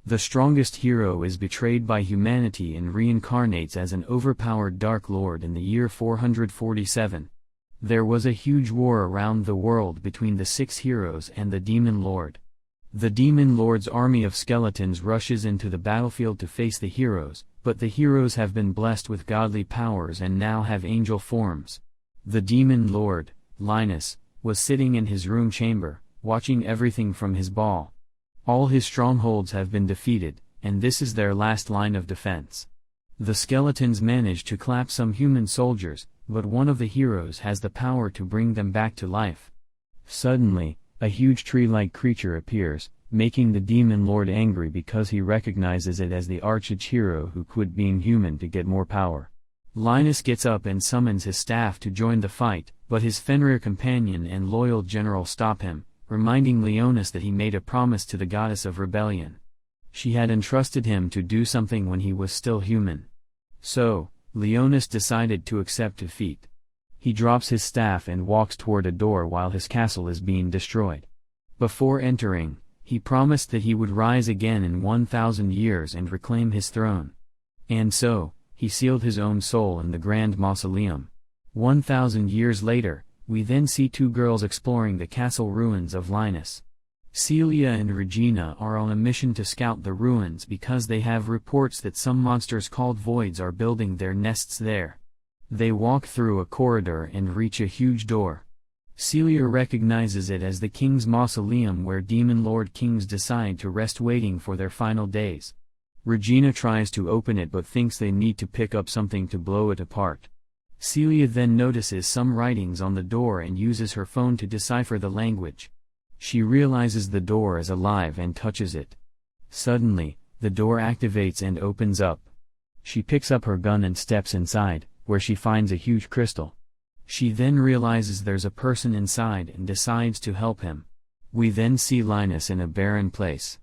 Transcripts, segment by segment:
The strongest hero is betrayed by humanity and reincarnates as an overpowered Dark Lord in the year 447. There was a huge war around the world between the 6 heroes and the Demon Lord. The Demon Lord's army of skeletons rushes into the battlefield to face the heroes, but the heroes have been blessed with godly powers and now have angel forms. The Demon Lord, Linus, was sitting in his room chamber, watching everything from his ball. All his strongholds have been defeated, and this is their last line of defense. The skeletons manage to clap some human soldiers, but one of the heroes has the power to bring them back to life. Suddenly, a huge tree-like creature appears, making the Demon Lord angry because he recognizes it as the arch-hero who quit being human to get more power. Linus gets up and summons his staff to join the fight, but his Fenrir companion and loyal general stop him, reminding Leonis that he made a promise to the goddess of rebellion. She had entrusted him to do something when he was still human. So, Leonis decided to accept defeat. He drops his staff and walks toward a door while his castle is being destroyed. Before entering, he promised that he would rise again in 1,000 years and reclaim his throne. And so, he sealed his own soul in the Grand Mausoleum. 1,000 years later, we then see 2 girls exploring the castle ruins of Linus. Celia and Regina are on a mission to scout the ruins because they have reports that some monsters called voids are building their nests there. They walk through a corridor and reach a huge door. Celia recognizes it as the king's mausoleum where Demon Lord kings decide to rest waiting for their final days. Regina tries to open it but thinks they need to pick up something to blow it apart. Celia then notices some writings on the door and uses her phone to decipher the language. She realizes the door is alive and touches it. Suddenly, the door activates and opens up. She picks up her gun and steps inside, where she finds a huge crystal. She then realizes there's a person inside and decides to help him. We then see Linus in a barren place.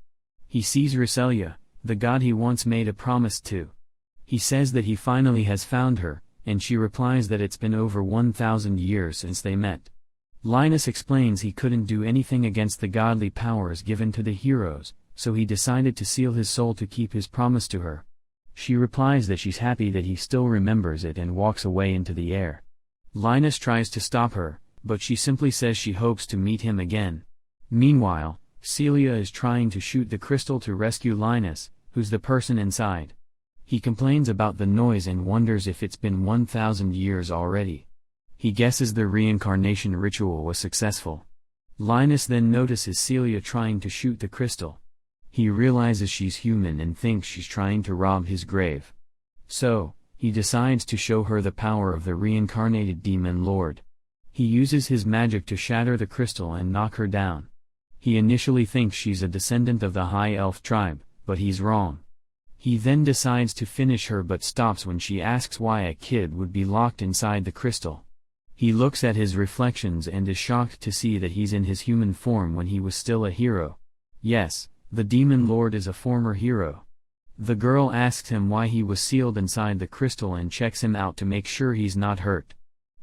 He sees Roselia, the god he once made a promise to. He says that he finally has found her, and she replies that it's been over 1,000 years since they met. Linus explains he couldn't do anything against the godly powers given to the heroes, so he decided to seal his soul to keep his promise to her. She replies that she's happy that he still remembers it and walks away into the air. Linus tries to stop her, but she simply says she hopes to meet him again. Meanwhile, Celia is trying to shoot the crystal to rescue Linus, who's the person inside. He complains about the noise and wonders if it's been 1,000 years already. He guesses the reincarnation ritual was successful. Linus then notices Celia trying to shoot the crystal. He realizes she's human and thinks she's trying to rob his grave. So, he decides to show her the power of the reincarnated Demon Lord. He uses his magic to shatter the crystal and knock her down. He initially thinks she's a descendant of the High Elf tribe, but he's wrong. He then decides to finish her but stops when she asks why a kid would be locked inside the crystal. He looks at his reflections and is shocked to see that he's in his human form when he was still a hero. Yes, the Demon Lord is a former hero. The girl asks him why he was sealed inside the crystal and checks him out to make sure he's not hurt.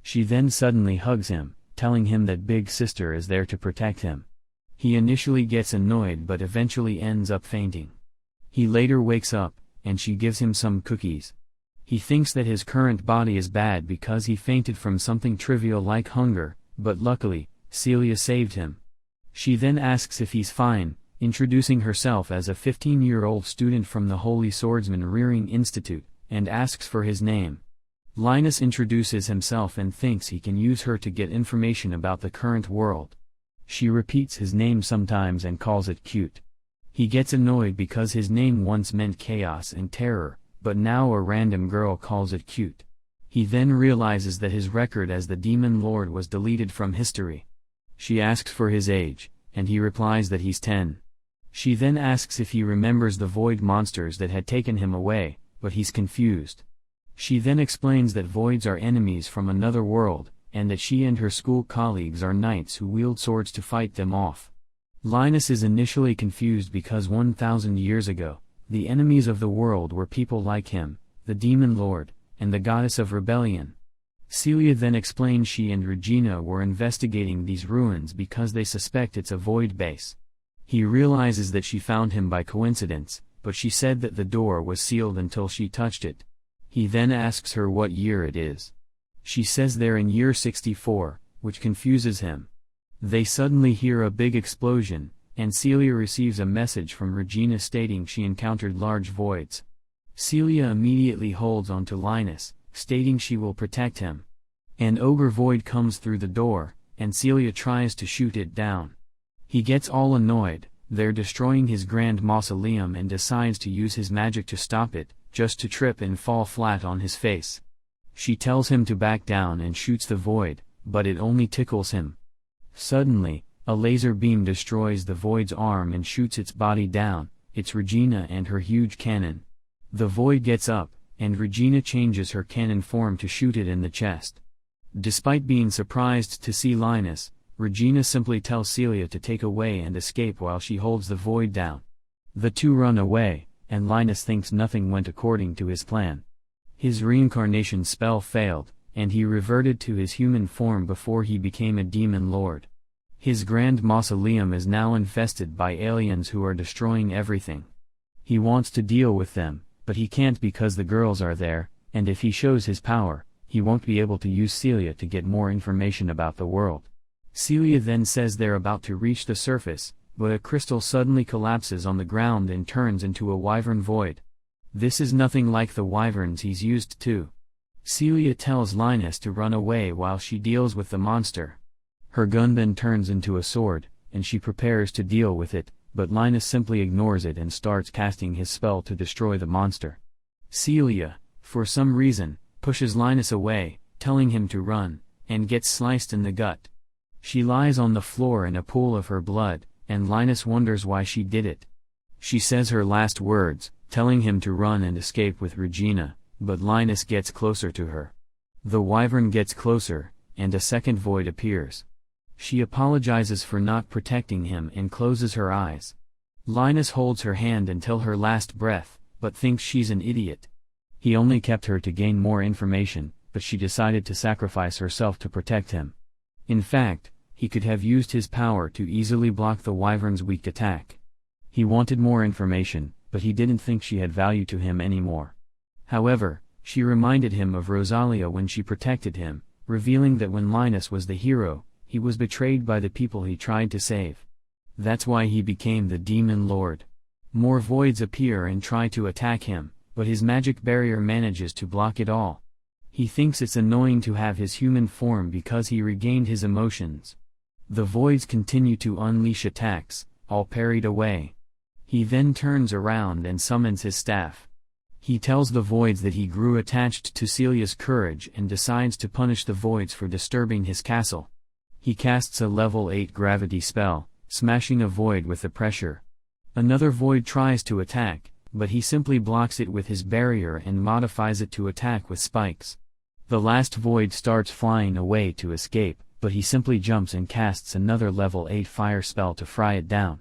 She then suddenly hugs him, telling him that Big Sister is there to protect him. He initially gets annoyed but eventually ends up fainting. He later wakes up, and she gives him some cookies. He thinks that his current body is bad because he fainted from something trivial like hunger, but luckily, Celia saved him. She then asks if he's fine, introducing herself as a 15-year-old student from the Holy Swordsman Rearing Institute, and asks for his name. Linus introduces himself and thinks he can use her to get information about the current world. She repeats his name sometimes and calls it cute. He gets annoyed because his name once meant chaos and terror, but now a random girl calls it cute. He then realizes that his record as the Demon Lord was deleted from history. She asks for his age, and he replies that he's 10. She then asks if he remembers the void monsters that had taken him away, but he's confused. She then explains that voids are enemies from another world, and that she and her school colleagues are knights who wield swords to fight them off. Linus is initially confused because 1,000 years ago, the enemies of the world were people like him, the Demon Lord, and the Goddess of Rebellion. Celia then explains she and Regina were investigating these ruins because they suspect it's a void base. He realizes that she found him by coincidence, but she said that the door was sealed until she touched it. He then asks her what year it is. She says they're in year 64, which confuses him. They suddenly hear a big explosion, and Celia receives a message from Regina stating she encountered large voids. Celia immediately holds on to Linus, stating she will protect him. An ogre void comes through the door, and Celia tries to shoot it down. He gets all annoyed, they're destroying his grand mausoleum, and decides to use his magic to stop it, just to trip and fall flat on his face. She tells him to back down and shoots the void, but it only tickles him. Suddenly, a laser beam destroys the void's arm and shoots its body down. It's Regina and her huge cannon. The void gets up, and Regina changes her cannon form to shoot it in the chest. Despite being surprised to see Linus, Regina simply tells Celia to take away and escape while she holds the void down. The two run away, and Linus thinks nothing went according to his plan. His reincarnation spell failed, and he reverted to his human form before he became a demon lord. His grand mausoleum is now infested by aliens who are destroying everything. He wants to deal with them, but he can't because the girls are there, and if he shows his power, he won't be able to use Celia to get more information about the world. Celia then says they're about to reach the surface, but a crystal suddenly collapses on the ground and turns into a wyvern void. This is nothing like the wyverns he's used to. Celia tells Linus to run away while she deals with the monster. Her gun then turns into a sword, and she prepares to deal with it, but Linus simply ignores it and starts casting his spell to destroy the monster. Celia, for some reason, pushes Linus away, telling him to run, and gets sliced in the gut. She lies on the floor in a pool of her blood, and Linus wonders why she did it. She says her last words, telling him to run and escape with Regina, but Linus gets closer to her. The wyvern gets closer, and a second void appears. She apologizes for not protecting him and closes her eyes. Linus holds her hand until her last breath, but thinks she's an idiot. He only kept her to gain more information, but she decided to sacrifice herself to protect him. In fact, he could have used his power to easily block the wyvern's weak attack. He wanted more information, but he didn't think she had value to him anymore. However, she reminded him of Rosalia when she protected him, revealing that when Linus was the hero, he was betrayed by the people he tried to save. That's why he became the Demon Lord. More voids appear and try to attack him, but his magic barrier manages to block it all. He thinks it's annoying to have his human form because he regained his emotions. The voids continue to unleash attacks, all parried away. He then turns around and summons his staff. He tells the voids that he grew attached to Celia's courage and decides to punish the voids for disturbing his castle. He casts a level 8 gravity spell, smashing a void with the pressure. Another void tries to attack, but he simply blocks it with his barrier and modifies it to attack with spikes. The last void starts flying away to escape, but he simply jumps and casts another level 8 fire spell to fry it down.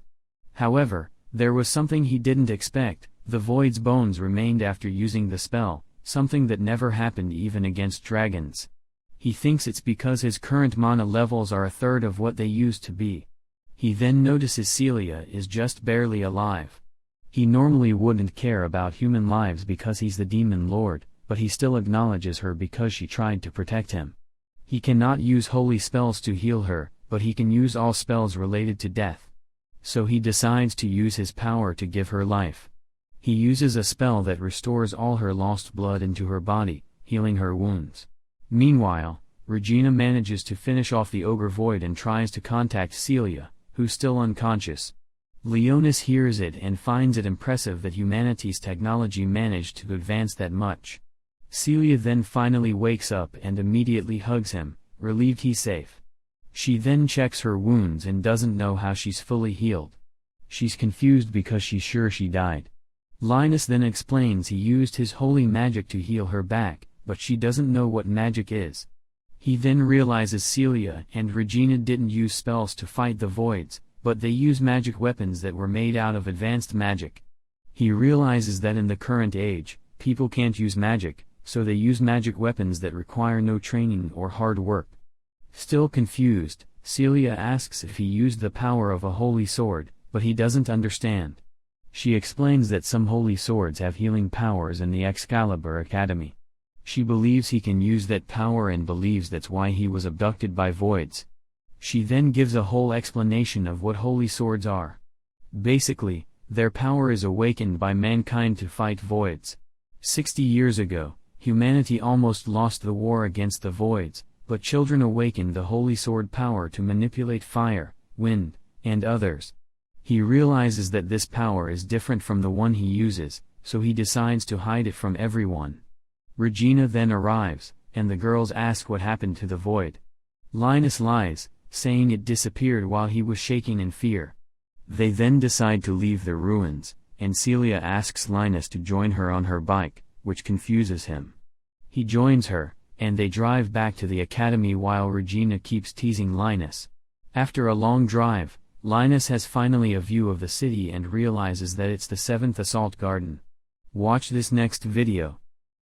However, there was something he didn't expect. The void's bones remained after using the spell, something that never happened even against dragons. He thinks it's because his current mana levels are a third of what they used to be. He then notices Celia is just barely alive. He normally wouldn't care about human lives because he's the Demon Lord, but he still acknowledges her because she tried to protect him. He cannot use holy spells to heal her, but he can use all spells related to death. So he decides to use his power to give her life. He uses a spell that restores all her lost blood into her body, healing her wounds. Meanwhile, Regina manages to finish off the ogre void and tries to contact Celia, who's still unconscious. Leonis hears it and finds it impressive that humanity's technology managed to advance that much. Celia then finally wakes up and immediately hugs him, relieved he's safe. She then checks her wounds and doesn't know how she's fully healed. She's confused because she's sure she died. Linus then explains he used his holy magic to heal her back, but she doesn't know what magic is. He then realizes Celia and Regina didn't use spells to fight the voids, but they use magic weapons that were made out of advanced magic. He realizes that in the current age, people can't use magic, so they use magic weapons that require no training or hard work. Still confused, Celia asks if he used the power of a holy sword, but he doesn't understand. She explains that some holy swords have healing powers in the Excalibur Academy. She believes he can use that power and believes that's why he was abducted by voids. She then gives a whole explanation of what holy swords are. Basically, their power is awakened by mankind to fight voids. 60 years ago, humanity almost lost the war against the voids, but children awakened the holy sword power to manipulate fire, wind, and others. He realizes that this power is different from the one he uses, so he decides to hide it from everyone. Regina then arrives, and the girls ask what happened to the void. Linus lies, saying it disappeared while he was shaking in fear. They then decide to leave the ruins, and Celia asks Linus to join her on her bike, which confuses him. He joins her, and they drive back to the academy while Regina keeps teasing Linus. After a long drive, Linus has finally a view of the city and realizes that it's the 7th Assault Garden. Watch this next video.